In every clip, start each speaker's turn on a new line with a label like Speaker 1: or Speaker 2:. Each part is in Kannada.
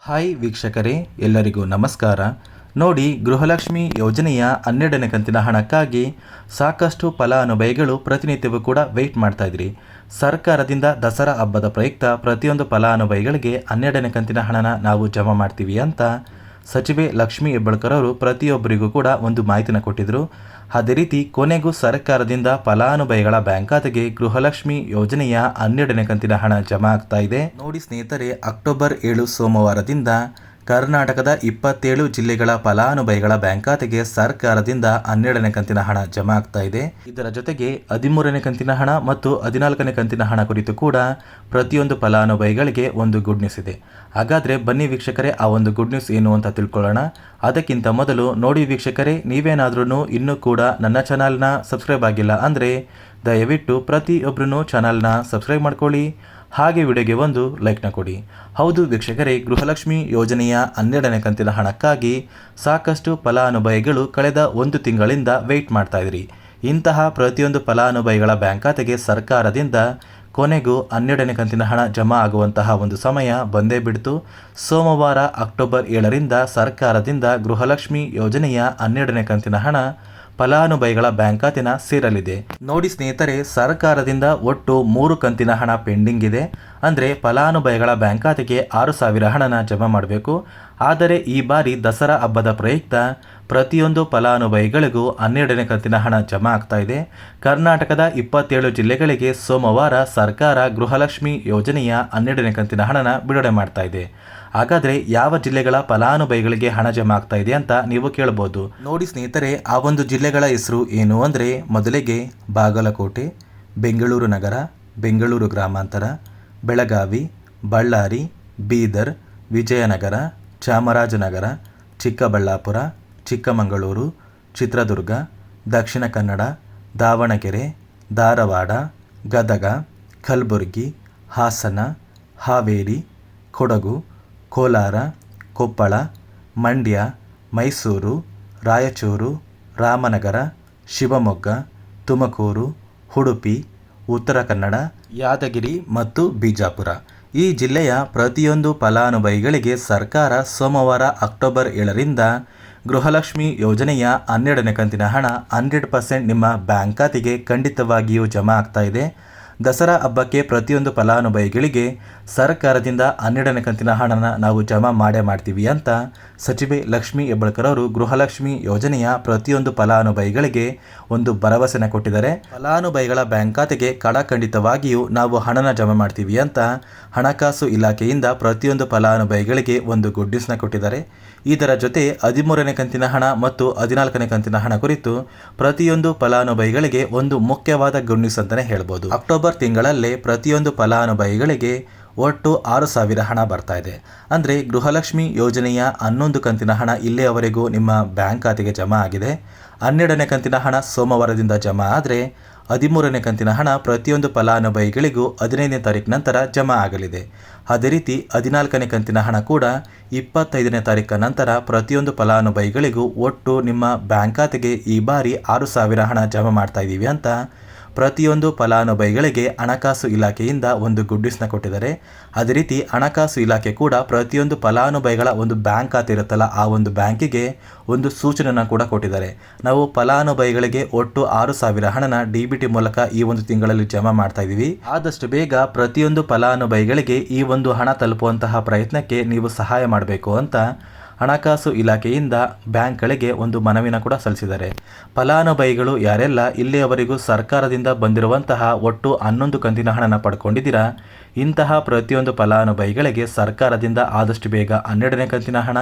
Speaker 1: ಹಾಯ್ ವೀಕ್ಷಕರೇ, ಎಲ್ಲರಿಗೂ ನಮಸ್ಕಾರ. ನೋಡಿ, ಗೃಹಲಕ್ಷ್ಮಿ ಯೋಜನೆಯ 12ನೇ ಕಂತಿನ ಹಣಕ್ಕಾಗಿ ಸಾಕಷ್ಟು ಫಲಾನುಭವಿಗಳು ಪ್ರತಿನಿತ್ಯವೂ ಕೂಡ ವೆಯ್ಟ್ ಮಾಡ್ತಾ ಇದ್ರಿ. ಸರ್ಕಾರದಿಂದ ದಸರಾ ಹಬ್ಬದ ಪ್ರಯುಕ್ತ ಪ್ರತಿಯೊಂದು ಫಲಾನುಭವಿಗಳಿಗೆ 12ನೇ ಕಂತಿನ ಹಣನ ನಾವು ಜಮಾ ಮಾಡ್ತೀವಿ ಅಂತ ಸಚಿವೆ ಲಕ್ಷ್ಮೀ ಹೆಬ್ಬಾಳ್ಕರ್ ಅವರು ಪ್ರತಿಯೊಬ್ಬರಿಗೂ ಕೂಡ ಒಂದು ಮಾಹಿತಿನ ಕೊಟ್ಟಿದ್ದರು. ಅದೇ ರೀತಿ ಕೊನೆಗೂ ಸರ್ಕಾರದಿಂದ ಫಲಾನುಭವಿಗಳ ಬ್ಯಾಂಕ್ ಖಾತೆಗೆ ಗೃಹಲಕ್ಷ್ಮಿ ಯೋಜನೆಯ 12ನೇ ಕಂತಿನ ಹಣ ಜಮಾ ಆಗ್ತಾ ಇದೆ. ನೋಡಿ ಸ್ನೇಹಿತರೆ, ಅಕ್ಟೋಬರ್ 7 ಸೋಮವಾರದಿಂದ ಕರ್ನಾಟಕದ 27 ಜಿಲ್ಲೆಗಳ ಫಲಾನುಭವಿಗಳ ಬ್ಯಾಂಕ್ ಖಾತೆಗೆ ಸರ್ಕಾರದಿಂದ 12ನೇ ಕಂತಿನ ಹಣ ಜಮಾ ಆಗ್ತಾ ಇದೆ. ಇದರ ಜೊತೆಗೆ 13ನೇ ಕಂತಿನ ಹಣ ಮತ್ತು 14ನೇ ಕಂತಿನ ಹಣ ಕುರಿತು ಕೂಡ ಪ್ರತಿಯೊಂದು ಫಲಾನುಭವಿಗಳಿಗೆ ಒಂದು ಗುಡ್ ನ್ಯೂಸ್ ಇದೆ. ಹಾಗಾದರೆ ಬನ್ನಿ ವೀಕ್ಷಕರೇ, ಆ ಒಂದು ಗುಡ್ ನ್ಯೂಸ್ ಏನು ಅಂತ ತಿಳ್ಕೊಳ್ಳೋಣ. ಅದಕ್ಕಿಂತ ಮೊದಲು ನೋಡಿ ವೀಕ್ಷಕರೇ, ನೀವೇನಾದ್ರೂ ಇನ್ನೂ ಕೂಡ ನನ್ನ ಚಾನಲ್ನ ಸಬ್ಸ್ಕ್ರೈಬ್ ಆಗಿಲ್ಲ ಅಂದರೆ ದಯವಿಟ್ಟು ಪ್ರತಿಯೊಬ್ಬರೂ ಚಾನಲ್ನ ಸಬ್ಸ್ಕ್ರೈಬ್ ಮಾಡ್ಕೊಳ್ಳಿ, ಹಾಗೆ ವಿಡಿಯೋಗೆ ಒಂದು ಲೈಕ್ನ ಕೊಡಿ. ಹೌದು ವೀಕ್ಷಕರೇ, ಗೃಹಲಕ್ಷ್ಮಿ ಯೋಜನೆಯ 12ನೇ ಕಂತಿನ ಹಣಕ್ಕಾಗಿ ಸಾಕಷ್ಟು ಫಲಾನುಭವಿಗಳು ಕಳೆದ 1 ತಿಂಗಳಿಂದ ವೆಯ್ಟ್ ಮಾಡ್ತಾ ಇದ್ರಿ. ಇಂತಹ ಪ್ರತಿಯೊಂದು ಫಲಾನುಭವಿಗಳ ಬ್ಯಾಂಕ್ ಖಾತೆಗೆ ಸರ್ಕಾರದಿಂದ ಕೊನೆಗೂ 12ನೇ ಕಂತಿನ ಹಣ ಜಮಾ ಆಗುವಂತಹ ಒಂದು ಸಮಯ ಬಂದೇ ಬಿಡ್ತು. ಸೋಮವಾರ ಅಕ್ಟೋಬರ್ 7ರಿಂದ ಸರ್ಕಾರದಿಂದ ಗೃಹಲಕ್ಷ್ಮಿ ಯೋಜನೆಯ 12ನೇ ಕಂತಿನ ಹಣ ಫಲಾನುಭವಿಗಳ ಬ್ಯಾಂಕ್ ಖಾತೆನ ಸೇರಲಿದೆ. ನೋಡಿ ಸ್ನೇಹಿತರೆ, ಸರ್ಕಾರದಿಂದ ಒಟ್ಟು 3 ಕಂತಿನ ಹಣ ಪೆಂಡಿಂಗ್ ಇದೆ. ಅಂದರೆ ಫಲಾನುಭವಿಗಳ ಬ್ಯಾಂಕ್ ಖಾತೆಗೆ 6,000 ಹಣನ ಜಮಾ ಮಾಡಬೇಕು. ಆದರೆ ಈ ಬಾರಿ ದಸರಾ ಹಬ್ಬದ ಪ್ರಯುಕ್ತ ಪ್ರತಿಯೊಂದು ಫಲಾನುಭವಿಗಳಿಗೂ 12ನೇ ಕಂತಿನ ಹಣ ಜಮಾ ಆಗ್ತಾ ಇದೆ. ಕರ್ನಾಟಕದ 27 ಜಿಲ್ಲೆಗಳಿಗೆ ಸೋಮವಾರ ಸರ್ಕಾರ ಗೃಹಲಕ್ಷ್ಮಿ ಯೋಜನೆಯ 12ನೇ ಕಂತಿನ ಹಣನ ಬಿಡುಗಡೆ ಮಾಡ್ತಾ ಇದೆ. ಹಾಗಾದರೆ ಯಾವ ಜಿಲ್ಲೆಗಳ ಫಲಾನುಭವಿಗಳಿಗೆ ಹಣ ಜಮಾ ಆಗ್ತಾ ಇದೆ ಅಂತ ನೀವು ಕೇಳಬಹುದು. ನೋಡಿ ಸ್ನೇಹಿತರೆ, ಆ ಒಂದು ಜಿಲ್ಲೆಗಳ ಹೆಸರು ಏನು ಅಂದರೆ, ಮೊದಲಿಗೆ ಬಾಗಲಕೋಟೆ, ಬೆಂಗಳೂರು ನಗರ, ಬೆಂಗಳೂರು ಗ್ರಾಮಾಂತರ, ಬೆಳಗಾವಿ, ಬಳ್ಳಾರಿ, ಬೀದರ್, ವಿಜಯನಗರ, ಚಾಮರಾಜನಗರ, ಚಿಕ್ಕಬಳ್ಳಾಪುರ, ಚಿಕ್ಕಮಗಳೂರು, ಚಿತ್ರದುರ್ಗ, ದಕ್ಷಿಣ ಕನ್ನಡ, ದಾವಣಗೆರೆ, ಧಾರವಾಡ, ಗದಗ, ಕಲಬುರಗಿ, ಹಾಸನ, ಹಾವೇರಿ, ಕೊಡಗು, ಕೋಲಾರ, ಕೊಪ್ಪಳ, ಮಂಡ್ಯ, ಮೈಸೂರು, ರಾಯಚೂರು, ರಾಮನಗರ, ಶಿವಮೊಗ್ಗ, ತುಮಕೂರು, ಉಡುಪಿ, ಉತ್ತರ ಕನ್ನಡ, ಯಾದಗಿರಿ ಮತ್ತು ಬಿಜಾಪುರ. ಈ ಜಿಲ್ಲೆಯ ಪ್ರತಿಯೊಂದು ಫಲಾನುಭವಿಗಳಿಗೆ ಸರ್ಕಾರ ಸೋಮವಾರ ಅಕ್ಟೋಬರ್ 7ರಿಂದ ಗೃಹಲಕ್ಷ್ಮಿ ಯೋಜನೆಯ 12ನೇ ಕಂತಿನ ಹಣ 100% ನಿಮ್ಮ ಬ್ಯಾಂಕ್ ಖಾತೆಗೆ ಖಂಡಿತವಾಗಿಯೂ ಜಮಾ ಆಗ್ತಾ ಇದೆ. ದಸರಾ ಹಬ್ಬಕ್ಕೆ ಪ್ರತಿಯೊಂದು ಫಲಾನುಭವಿಗಳಿಗೆ ಸರ್ಕಾರದಿಂದ 12ನೇ ಕಂತಿನ ಹಣನ ನಾವು ಜಮಾ ಮಾಡ್ತೀವಿ ಅಂತ ಸಚಿವೆ ಲಕ್ಷ್ಮೀ ಹೆಬ್ಬಾಳ್ಕರ್ ಅವರು ಗೃಹಲಕ್ಷ್ಮಿ ಯೋಜನೆಯ ಪ್ರತಿಯೊಂದು ಫಲಾನುಭವಿಗಳಿಗೆ ಒಂದು ಭರವಸೆನ ಕೊಟ್ಟಿದ್ದಾರೆ. ಫಲಾನುಭವಿಗಳ ಬ್ಯಾಂಕ್ ಖಾತೆಗೆ ಖಂಡಿತವಾಗಿಯೂ ನಾವು ಹಣನ ಜಮಾ ಮಾಡ್ತೀವಿ ಅಂತ ಹಣಕಾಸು ಇಲಾಖೆಯಿಂದ ಪ್ರತಿಯೊಂದು ಫಲಾನುಭವಿಗಳಿಗೆ ಒಂದು ಗುಡ್ ನ್ಯೂಸ್ನ ಕೊಟ್ಟಿದ್ದಾರೆ. ಇದರ ಜೊತೆ 13ನೇ ಕಂತಿನ ಹಣ ಮತ್ತು 14ನೇ ಕಂತಿನ ಹಣ ಕುರಿತು ಪ್ರತಿಯೊಂದು ಫಲಾನುಭವಿಗಳಿಗೆ ಒಂದು ಮುಖ್ಯವಾದ ಗುಡ್ ನ್ಯೂಸ್ ಅಂತಲೇ ಹೇಳ್ಬೋದು. ಅಕ್ಟೋಬರ್ ತಿಂಗಳಲ್ಲೇ ಪ್ರತಿಯೊಂದು ಫಲಾನುಭವಿಗಳಿಗೆ ಒಟ್ಟು 6,000 ಹಣ ಬರ್ತಾ ಇದೆ. ಅಂದರೆ ಗೃಹಲಕ್ಷ್ಮಿ ಯೋಜನೆಯ 11 ಕಂತಿನ ಹಣ ಇಲ್ಲಿಯವರೆಗೂ ನಿಮ್ಮ ಬ್ಯಾಂಕ್ ಖಾತೆಗೆ ಜಮಾ ಆಗಿದೆ. 12ನೇ ಕಂತಿನ ಹಣ ಸೋಮವಾರದಿಂದ ಜಮಾ ಆದರೆ 13ನೇ ಕಂತಿನ ಹಣ ಪ್ರತಿಯೊಂದು ಫಲಾನುಭವಿಗಳಿಗೂ 15ನೇ ತಾರೀಕು ನಂತರ ಜಮಾ ಆಗಲಿದೆ. ಅದೇ ರೀತಿ 14ನೇ ಕಂತಿನ ಹಣ ಕೂಡ 25ನೇ ತಾರೀಕು ನಂತರ ಪ್ರತಿಯೊಂದು ಫಲಾನುಭವಿಗಳಿಗೂ ಒಟ್ಟು ನಿಮ್ಮ ಬ್ಯಾಂಕ್ ಖಾತೆಗೆ ಈ ಬಾರಿ 6,000 ಹಣ ಜಮಾ ಮಾಡ್ತಾ ಇದ್ದೀವಿ ಅಂತ ಪ್ರತಿಯೊಂದು ಫಲಾನುಭವಿಗಳಿಗೆ ಹಣಕಾಸು ಇಲಾಖೆಯಿಂದ ಒಂದು ಗುಡ್ ನ್ಯೂಸ್ನ ಕೊಟ್ಟಿದ್ದಾರೆ. ಅದೇ ರೀತಿ ಹಣಕಾಸು ಇಲಾಖೆ ಕೂಡ ಪ್ರತಿಯೊಂದು ಫಲಾನುಭವಿಗಳ ಒಂದು ಬ್ಯಾಂಕ್ ಖಾತೆ ಇರುತ್ತಲ್ಲ, ಆ ಒಂದು ಬ್ಯಾಂಕಿಗೆ ಒಂದು ಸೂಚನೆಯನ್ನು ಕೂಡ ಕೊಟ್ಟಿದ್ದಾರೆ. ನಾವು ಫಲಾನುಭವಿಗಳಿಗೆ ಒಟ್ಟು 6,000 ಹಣನ DBT ಮೂಲಕ ಈ ಒಂದು ತಿಂಗಳಲ್ಲಿ ಜಮಾ ಮಾಡ್ತಾ ಇದ್ದೀವಿ. ಆದಷ್ಟು ಬೇಗ ಪ್ರತಿಯೊಂದು ಫಲಾನುಭವಿಗಳಿಗೆ ಈ ಒಂದು ಹಣ ತಲುಪುವಂತಹ ಪ್ರಯತ್ನಕ್ಕೆ ನೀವು ಸಹಾಯ ಮಾಡಬೇಕು ಅಂತ ಹಣಕಾಸು ಇಲಾಖೆಯಿಂದ ಬ್ಯಾಂಕ್ಗಳಿಗೆ ಒಂದು ಮನವಿನ ಕೂಡ ಸಲ್ಲಿಸಿದ್ದಾರೆ. ಫಲಾನುಭವಿಗಳು ಯಾರೆಲ್ಲ ಇಲ್ಲಿಯವರೆಗೂ ಸರ್ಕಾರದಿಂದ ಬಂದಿರುವಂತಹ ಒಟ್ಟು 11 ಕಂತಿನ ಹಣನ ಪಡ್ಕೊಂಡಿದ್ದೀರಾ, ಇಂತಹ ಪ್ರತಿಯೊಂದು ಫಲಾನುಭವಿಗಳಿಗೆ ಸರ್ಕಾರದಿಂದ ಆದಷ್ಟು ಬೇಗ 12ನೇ ಕಂತಿನ ಹಣ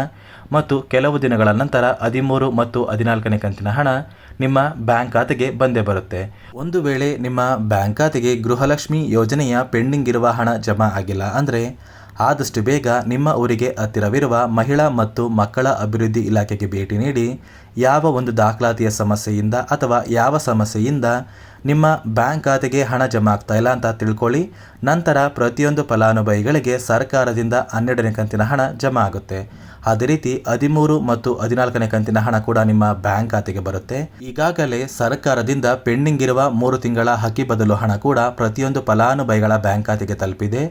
Speaker 1: ಮತ್ತು ಕೆಲವು ದಿನಗಳ ನಂತರ 13 ಮತ್ತು 14ನೇ ಕಂತಿನ ಹಣ ನಿಮ್ಮ ಬ್ಯಾಂಕ್ ಖಾತೆಗೆ ಬಂದೇ ಬರುತ್ತೆ. ಒಂದು ವೇಳೆ ನಿಮ್ಮ ಬ್ಯಾಂಕ್ ಖಾತೆಗೆ ಗೃಹಲಕ್ಷ್ಮಿ ಯೋಜನೆಯ ಪೆಂಡಿಂಗ್ ಇರುವ ಹಣ ಜಮಾ ಆಗಿಲ್ಲ ಅಂದರೆ ಆದಷ್ಟು ಬೇಗ ನಿಮ್ಮ ಊರಿಗೆ ಹತ್ತಿರವಿರುವ ಮಹಿಳಾ ಮತ್ತು ಮಕ್ಕಳ ಅಭಿವೃದ್ಧಿ ಇಲಾಖೆಗೆ ಭೇಟಿ ನೀಡಿ ಯಾವ ಒಂದು ದಾಖಲಾತಿಯ ಸಮಸ್ಯೆಯಿಂದ ಅಥವಾ ಯಾವ ಸಮಸ್ಯೆಯಿಂದ ನಿಮ್ಮ ಬ್ಯಾಂಕ್ ಖಾತೆಗೆ ಹಣ ಜಮಾ ಆಗ್ತಾ ಇಲ್ಲ ಅಂತ ತಿಳ್ಕೊಳ್ಳಿ. ನಂತರ ಪ್ರತಿಯೊಂದು ಫಲಾನುಭವಿಗಳಿಗೆ ಸರ್ಕಾರದಿಂದ 12ನೇ ಕಂತಿನ ಹಣ ಜಮಾ ಆಗುತ್ತೆ. ಅದೇ ರೀತಿ 13 ಮತ್ತು 14ನೇ ಕಂತಿನ ಹಣ ಕೂಡ ನಿಮ್ಮ ಬ್ಯಾಂಕ್ ಖಾತೆಗೆ ಬರುತ್ತೆ. ಈಗಾಗಲೇ ಸರ್ಕಾರದಿಂದ ಪೆಂಡಿಂಗ್ ಇರುವ 3 ತಿಂಗಳ ಅಕ್ಕಿ ಬದಲು ಹಣ ಕೂಡ ಪ್ರತಿಯೊಂದು ಫಲಾನುಭವಿಗಳ ಬ್ಯಾಂಕ್ ಖಾತೆಗೆ ತಲುಪಿದೆ.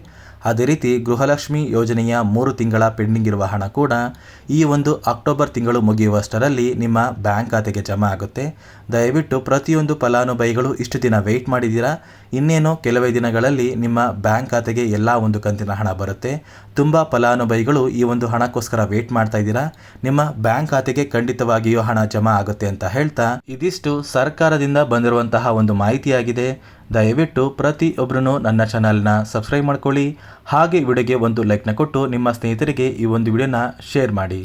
Speaker 1: ಅದೇ ರೀತಿ ಗೃಹಲಕ್ಷ್ಮಿ ಯೋಜನೆಯ 3 ತಿಂಗಳ ಪೆಂಡಿಂಗ್ ಇರುವ ಹಣ ಕೂಡ ಈ ಒಂದು ಅಕ್ಟೋಬರ್ ತಿಂಗಳು ಮುಗಿಯುವಷ್ಟರಲ್ಲಿ ನಿಮ್ಮ ಬ್ಯಾಂಕ್ ಖಾತೆಗೆ ಜಮಾ ಆಗುತ್ತೆ. ದಯವಿಟ್ಟು ಪ್ರತಿಯೊಂದು ಫಲಾನುಭವಿಗಳು ಇಷ್ಟು ದಿನ ವೆಯ್ಟ್ ಮಾಡಿದ್ದೀರಾ, ಇನ್ನೇನು ಕೆಲವೇ ದಿನಗಳಲ್ಲಿ ನಿಮ್ಮ ಬ್ಯಾಂಕ್ ಖಾತೆಗೆ ಎಲ್ಲ ಒಂದು ಕಂತಿನ ಹಣ ಬರುತ್ತೆ. ತುಂಬ ಫಲಾನುಭವಿಗಳು ಈ ಒಂದು ಹಣಕ್ಕೋಸ್ಕರ ವೆಯ್ಟ್ ಮಾಡ್ತಾ ಇದ್ದೀರಾ. ನಿಮ್ಮ ಬ್ಯಾಂಕ್ ಖಾತೆಗೆ ಖಂಡಿತವಾಗಿಯೂ ಹಣ ಜಮಾ ಆಗುತ್ತೆ ಅಂತ ಹೇಳ್ತಾ, ಇದಿಷ್ಟು ಸರ್ಕಾರದಿಂದ ಬಂದಿರುವಂತಹ ಒಂದು ಮಾಹಿತಿಯಾಗಿದೆ. ದಯವಿಟ್ಟು ಪ್ರತಿಯೊಬ್ಬರೂ ನನ್ನ ಚಾನಲ್ನ ಸಬ್ಸ್ಕ್ರೈಬ್ ಮಾಡ್ಕೊಳ್ಳಿ. ಹಾಗೆ ವಿಡಿಯೋಗೆ ಒಂದು ಲೈಕ್ನ ಕೊಟ್ಟು ನಿಮ್ಮ ಸ್ನೇಹಿತರಿಗೆ ಈ ಒಂದು ವಿಡಿಯೋನ ಶೇರ್ ಮಾಡಿ.